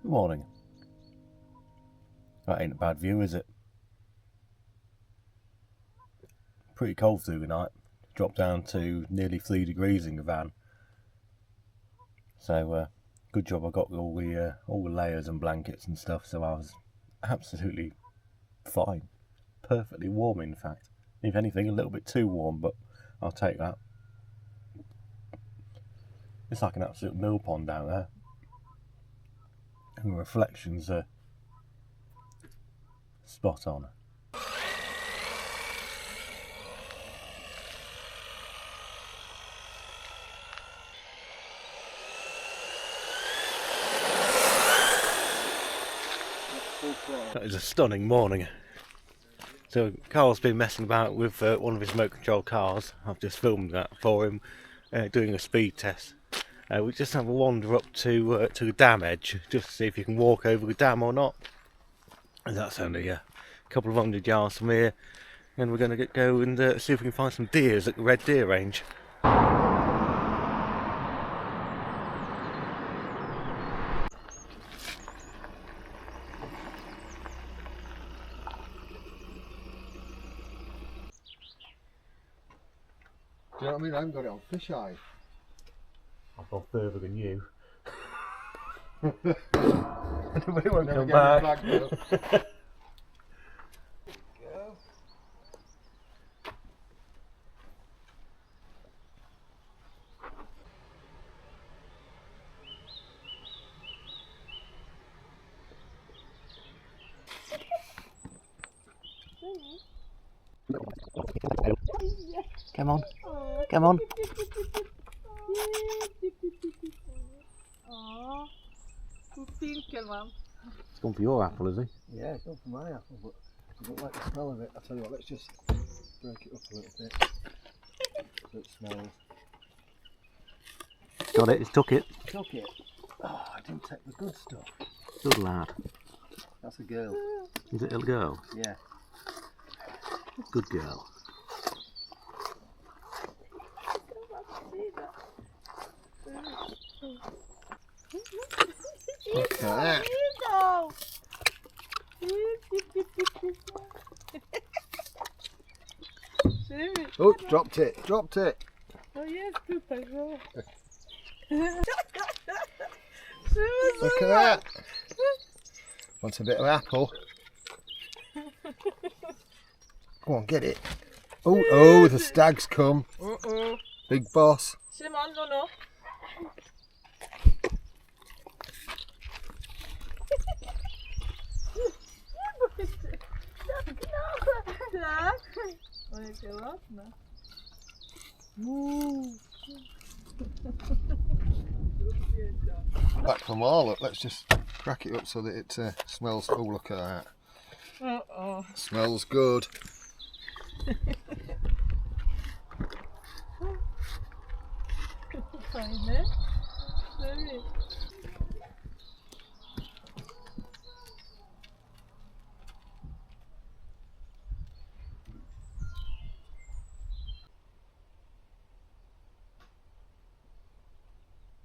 Good morning. That ain't a bad view, is it? Pretty cold through the night. Dropped down to nearly 3 degrees in the van. So good job I got all the layers and blankets and stuff, so I was absolutely fine. Perfectly warm, in fact. If anything, a little bit too warm, but I'll take that. It's like an absolute mill pond down there. And the reflections are spot on. That is a stunning morning. So Karl's been messing about with one of his remote control cars. I've just filmed that for him, doing a speed test. We just have a wander up to the dam edge, just to see if you can walk over the dam or not. And that's only a couple of 100 yards from here. And we're going to go and see if we can find some deers at the Red Deer Range. Do you know what I mean? I haven't got it on fisheye. I've gone further than you. Nobody won't come back. Go. Come on, come on. It's gone for your apple, is he? Yeah, it's gone for my apple, but I don't like the smell of it. I'll tell you what, let's just break it up a little bit so it smells. Got it, it's took it. Took it. Oh, I didn't take the good stuff. Good lad. That's a girl. Is it a girl? Yeah. Good girl. Look at that. Oh, dropped it, dropped it. Oh yes, poop as well. Look at that. Want a bit of apple? Go on, get it. Oh, oh, the stag's come. Big boss. Simon, no. Back from all up, let's just crack it up so that it smells. Oh, look at that. Smells good.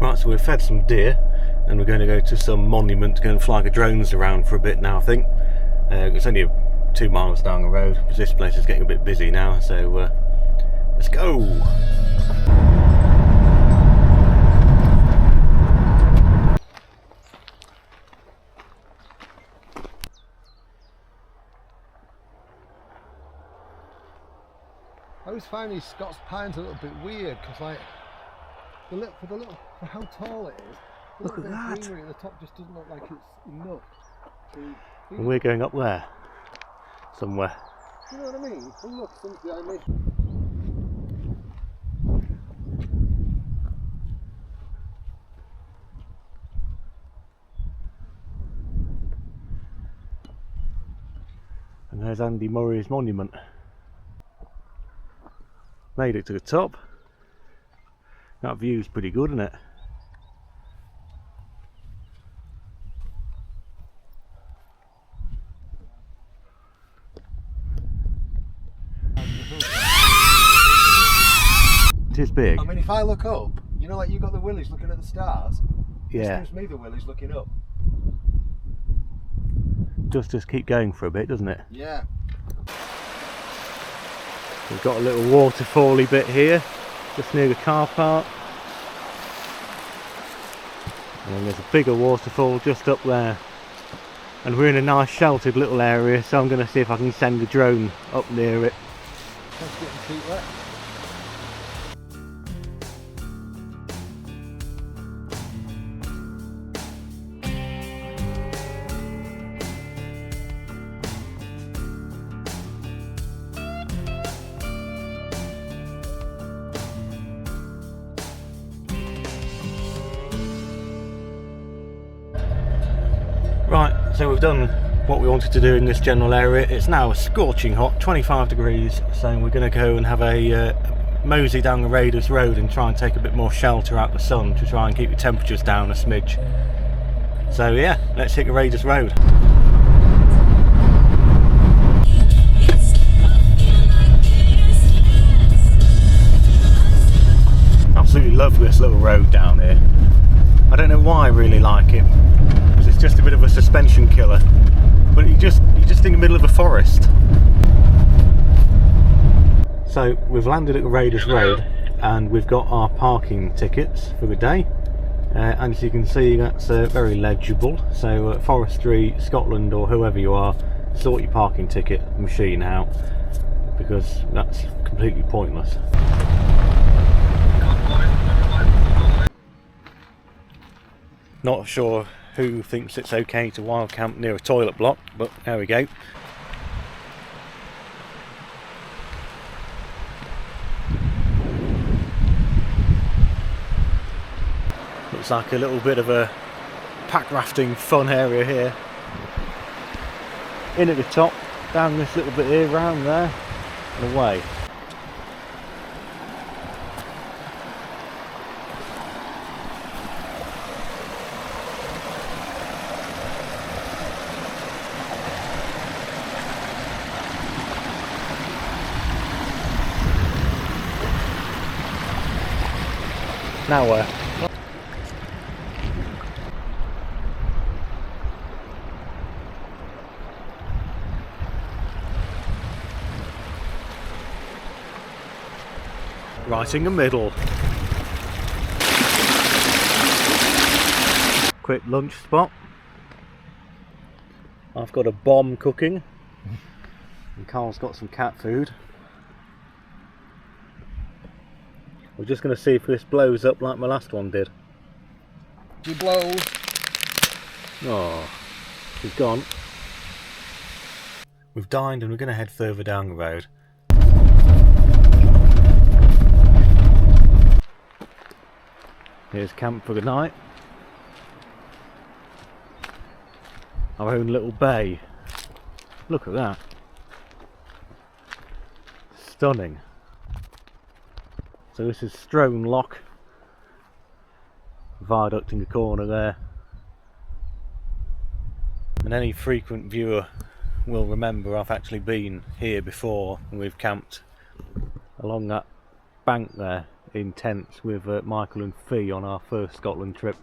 Right, so we've fed some deer and we're going to go to some monument to go and fly the drones around for a bit now, I think. It's only 2 miles down the road, because this place is getting a bit busy now, so let's go! I always find these Scots pines a little bit weird because, like, for how tall it is, the Look little at bit of that. greenery at the top just doesn't look like it's enough. And we're going up there, somewhere. Do you know what I mean? Oh look, something's behind me. And there's Andy Murray's monument. Made it to the top. That view's pretty good, isn't it? It is big. I mean, if I look up, you know, like you got the willies looking at the stars. Yeah. This gives me the willies looking up. does just keep going for a bit, doesn't it? Yeah. We've got a little waterfally bit here, just near the car park. And then there's a bigger waterfall just up there. And we're in a nice sheltered little area, so I'm going to see if I can send the drone up near it. Let's get your feet wet. Right, so we've done what we wanted to do in this general area. It's now scorching hot, 25 degrees, so we're going to go and have a mosey down the Raiders Road and try and take a bit more shelter out the sun to try and keep the temperatures down a smidge. So yeah, let's hit the Raiders Road. Absolutely love this little road down here. I don't know why I really like it. It's just a bit of a suspension killer, but you're just in the middle of a forest. So we've landed at the Raiders Road and we've got our parking tickets for the day, and as you can see that's very legible. So Forestry Scotland, or whoever you are, sort your parking ticket machine out, because that's completely pointless. Not sure who thinks it's okay to wild camp near a toilet block, but there we go. Looks like a little bit of a pack rafting fun area here. In at the top, down this little bit here, round there, and away. Now where? Right in the middle. Quick lunch spot. I've got a bomb cooking, and Karl's got some cat food. We're just going to see if this blows up like my last one did. You blow. Oh, she's gone. We've dined and we're going to head further down the road. Here's camp for the night. Our own little bay. Look at that. Stunning. So this is Stroan Loch, viaduct in the corner there, and any frequent viewer will remember I've actually been here before, and we've camped along that bank there in tents with Michael and Fee on our first Scotland trip.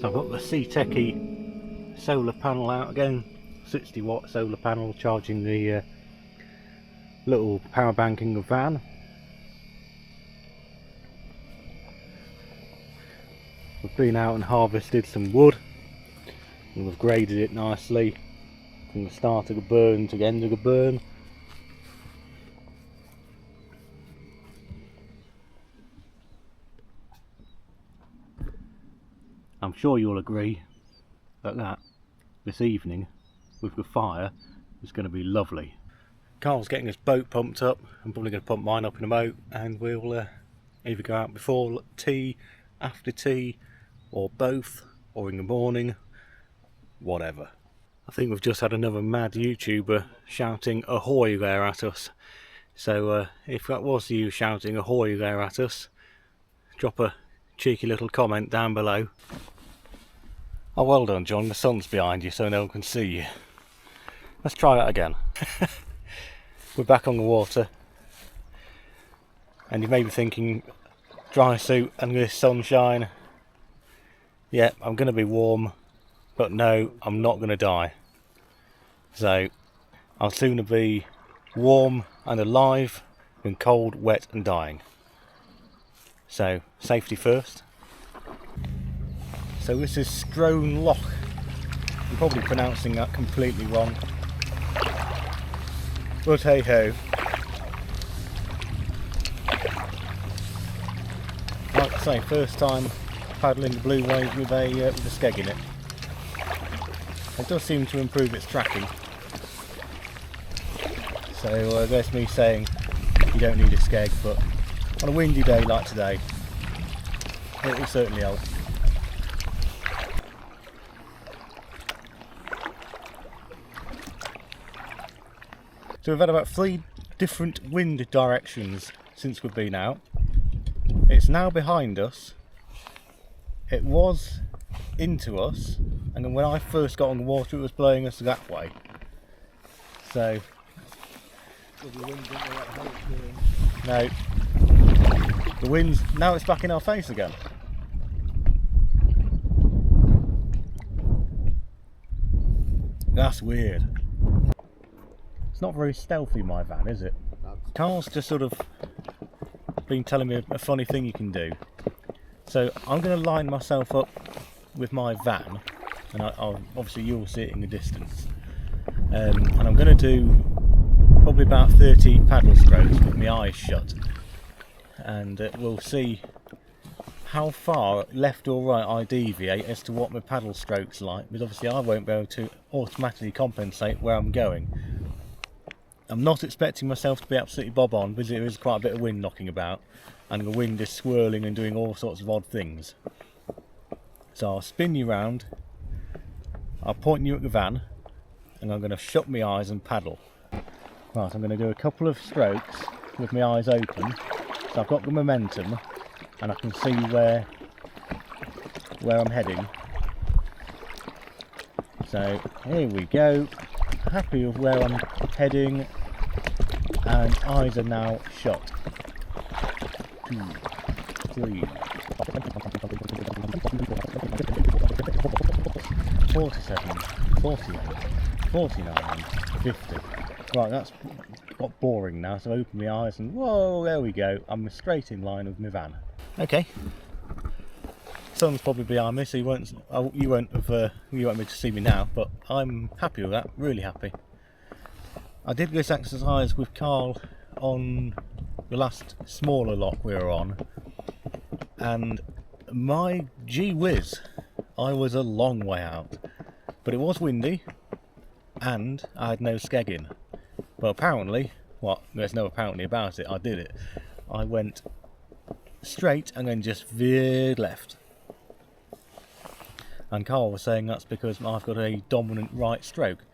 So I've got the Pt3 solar panel out again, 60 watt solar panel charging the little power bank in the van. We've been out and harvested some wood and we've graded it nicely from the start of the burn to the end of the burn. I'm sure you'll agree that this evening with the fire is going to be lovely. Karl's getting his boat pumped up. I'm probably going to pump mine up in a moat, and we'll either go out before tea, after tea, or both, or in the morning, whatever. I think we've just had another mad YouTuber shouting ahoy there at us. So if that was you shouting ahoy there at us, drop a cheeky little comment down below. Oh, well done, John. The sun's behind you so no one can see you. Let's try that again. We're back on the water. And you may be thinking, dry suit and this sunshine. Yeah, I'm going to be warm. But no, I'm not going to die. So, I'll sooner be warm and alive than cold, wet and dying. So, safety first. So this is Stroan Loch. I'm probably pronouncing that completely wrong. But hey ho. Like I say, first time paddling the blue wave with a skeg in it. It does seem to improve its tracking. So there's me saying you don't need a skeg, but on a windy day like today, it will certainly help. So we've had about 3 different wind directions since we've been out. It's now behind us. It was into us, and then when I first got on the water it was blowing us that way. So no, the wind's now it's back in our face again. That's weird. It's not very stealthy, my van, is it? Karl's just sort of been telling me a funny thing you can do. So I'm going to line myself up with my van, and I'll obviously you'll see it in the distance. And I'm going to do probably about 30 paddle strokes with my eyes shut, and we'll see how far left or right I deviate as to what my paddle strokes like, because obviously I won't be able to automatically compensate where I'm going. I'm not expecting myself to be absolutely bob on, because there is quite a bit of wind knocking about and the wind is swirling and doing all sorts of odd things. So I'll spin you round, I'll point you at the van, and I'm going to shut my eyes and paddle. Right, I'm going to do a couple of strokes with my eyes open, so I've got the momentum and I can see where I'm heading. So here we go, happy with where I'm heading, and eyes are now shut. 2, 3, 47, 48, 49, 50. Right, that's got boring now, so open my eyes and whoa, there we go. I'm straight in line with my van. Okay. Sun's probably behind me, so you won't be able to see me now, but I'm happy with that, really happy. I did this exercise with Karl on the last smaller loch we were on, and my gee whiz, I was a long way out, but it was windy and I had no skegging. Well, apparently, there's no apparently about it, I did it. I went straight and then just veered left. And Karl was saying that's because I've got a dominant right stroke.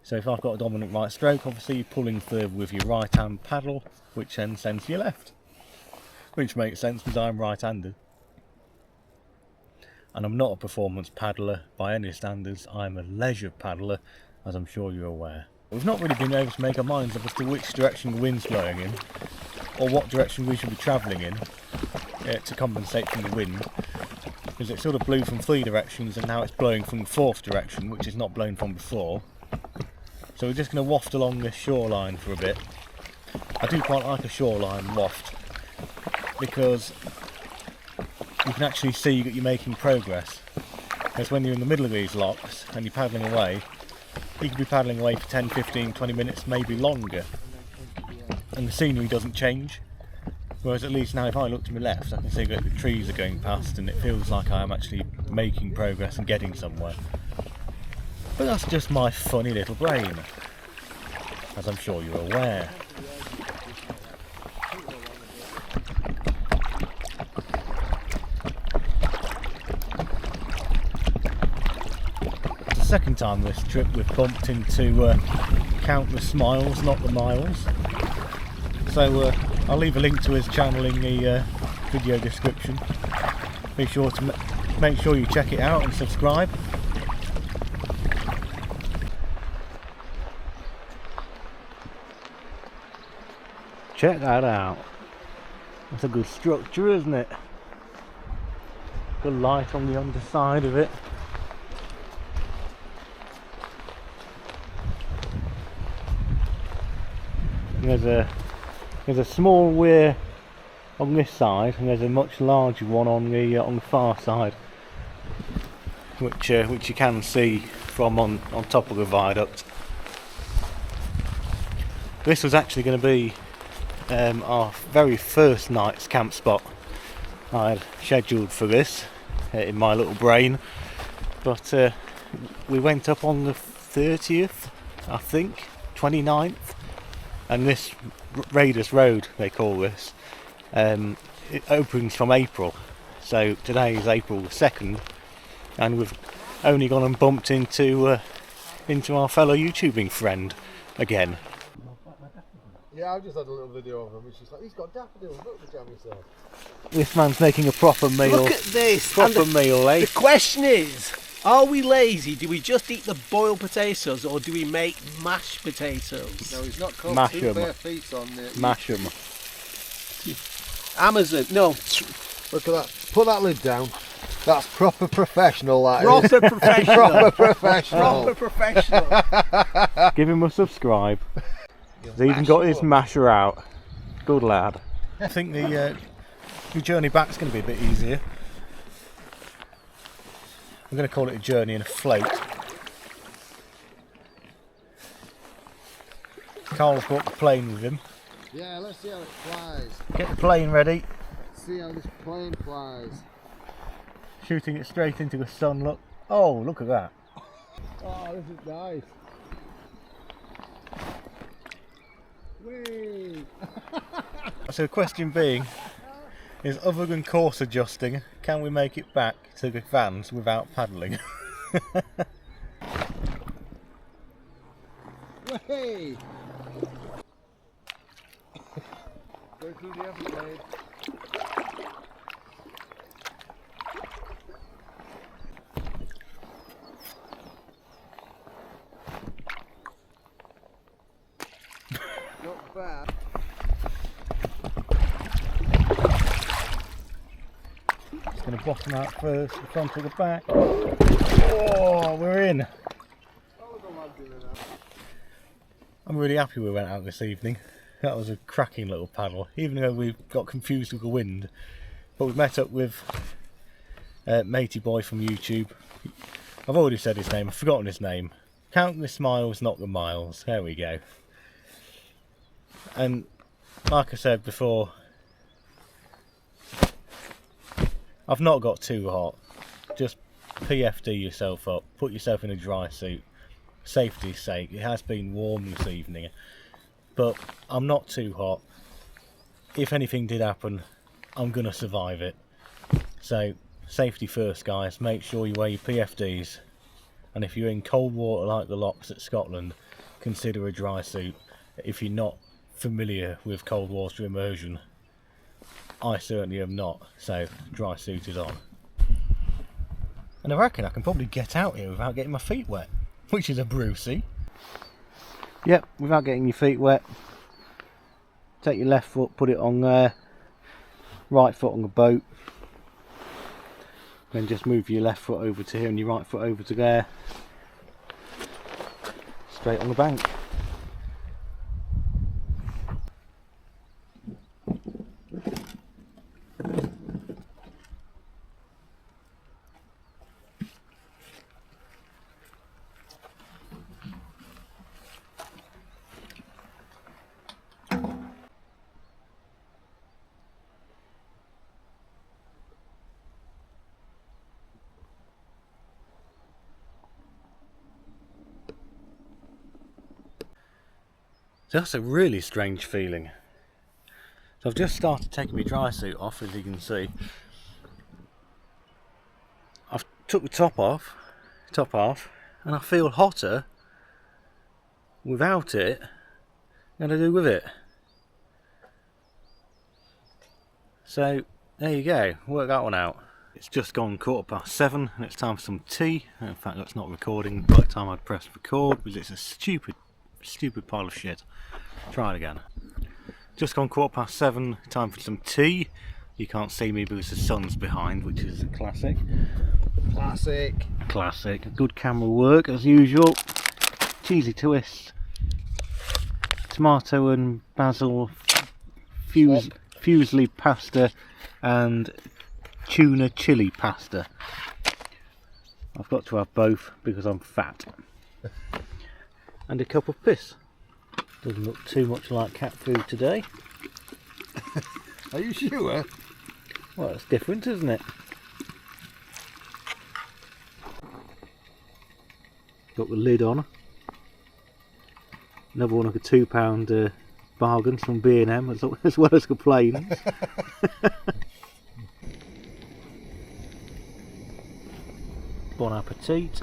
So if I've got a dominant right stroke, obviously you're pulling further with your right hand paddle, which then sends to your left. Which makes sense because I'm right-handed. And I'm not a performance paddler by any standards, I'm a leisure paddler, as I'm sure you're aware. We've not really been able to make our minds up as to which direction the wind's blowing in, or what direction we should be travelling in to compensate from the wind. Because it sort of blew from 3 directions and now it's blowing from the 4th direction, which is not blown from before. So we're just going to waft along this shoreline for a bit. I do quite like a shoreline waft, because you can actually see that you're making progress. Because when you're in the middle of these lochs and you're paddling away, you could be paddling away for 10, 15, 20 minutes, maybe longer. And the scenery doesn't change. Whereas at least now if I look to my left I can see that the trees are going past and it feels like I am actually making progress and getting somewhere. But that's just my funny little brain, as I'm sure you're aware. It's the second time this trip we've bumped into countless smiles, not the miles. So I'll leave a link to his channel in the video description. Be sure to make sure you check it out and subscribe. Check that out. That's a good structure, isn't it? Good light on the underside of it. And there's a small weir on this side, and there's a much larger one on the far side, which you can see from on top of the viaduct. This was actually going to be our very first night's camp spot I had scheduled for this in my little brain, but we went up on the 30th, I think, 29th, and this Raiders Road, they call this, it opens from April, so today is April the 2nd, and we've only gone and bumped into our fellow YouTubing friend again. Yeah, I've just had a little video of him, and she's like, he's got daffodils, look, the jam yourself. This man's making a proper meal. Look at this! Proper meal, eh? The question is, are we lazy? Do we just eat the boiled potatoes, or do we make mashed potatoes? No, he's not called Mash two 'em. bare feet on the Mash 'em. Amazon, no, Look at that. Put that lid down. That's proper professional, that is. proper professional. Proper professional. Proper professional. Give him a subscribe. He's even got his masher out. Good lad. I think the journey back's going to be a bit easier. I'm going to call it a journey and a float. Karl's brought the plane with him. Yeah, let's see how it flies. Get the plane ready. See how this plane flies. Shooting it straight into the sun, look. Oh, look at that. Oh, this is nice. Whee! So the question being, is other than course adjusting, can we make it back to the vans without paddling? Whee! Go through the Everglades. Not bad. Just going to bottom out first, the front or the back. Oh, we're in. I'm really happy we went out this evening. That was a cracking little paddle, even though we got confused with the wind. But we met up with Matey Boy from YouTube. I've already said his name, I've forgotten his name. Count the smiles, not the miles. There we go. And like I said before, I've not got too hot. Just PFD yourself up, put yourself in a dry suit. Safety's sake, it has been warm this evening, but I'm not too hot. If anything did happen, I'm gonna survive it. So safety first, guys. Make sure you wear your PFDs, and if you're in cold water like the lochs at Scotland, consider a dry suit. If you're not familiar with cold water immersion, I certainly am not, so dry suit is on. And I reckon I can probably get out here without getting my feet wet, which is a Brucey. Yep, without getting your feet wet. Take your left foot, put it on there, right foot on the boat, then just move your left foot over to here and your right foot over to there, straight on the bank. So that's a really strange feeling. So I've just started taking my dry suit off, as you can see. I've took the top off, and I feel hotter without it than I do with it. So there you go, work that one out. It's just gone 7:15 and it's time for some tea. In fact, that's not recording by the time I'd press record because it's a stupid pile of shit. Try it again. Just gone 7:15, time for some tea. You can't see me because the sun's behind, which is a classic. Classic. Good camera work as usual. Cheesy twist. Tomato and basil fusilli pasta and tuna chili pasta. I've got to have both because I'm fat. And a cup of piss. Doesn't look too much like cat food today. Are you sure? Well, it's different, isn't it? Got the lid on. Another one like a £2 bargain from B&M as well as complaints. Bon appetit.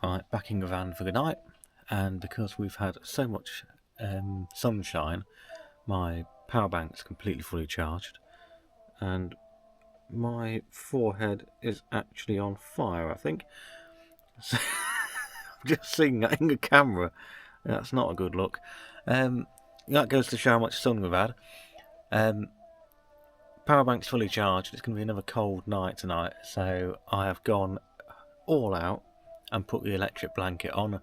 Right, back in the van for the night, and because we've had so much sunshine, my power bank's completely fully charged, and my forehead is actually on fire, I think. So I'm just seeing that in the camera. That's not a good look. That goes to show how much sun we've had. Power bank's fully charged. It's going to be another cold night tonight, so I have gone all out and put the electric blanket on,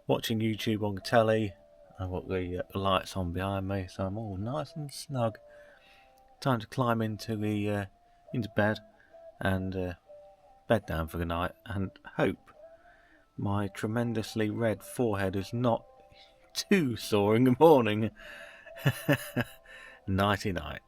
watching YouTube on the telly. I've got the lights on behind me, so I'm all nice and snug. Time to climb into bed and bed down for the night, and hope my tremendously red forehead is not too sore in the morning. Nighty night.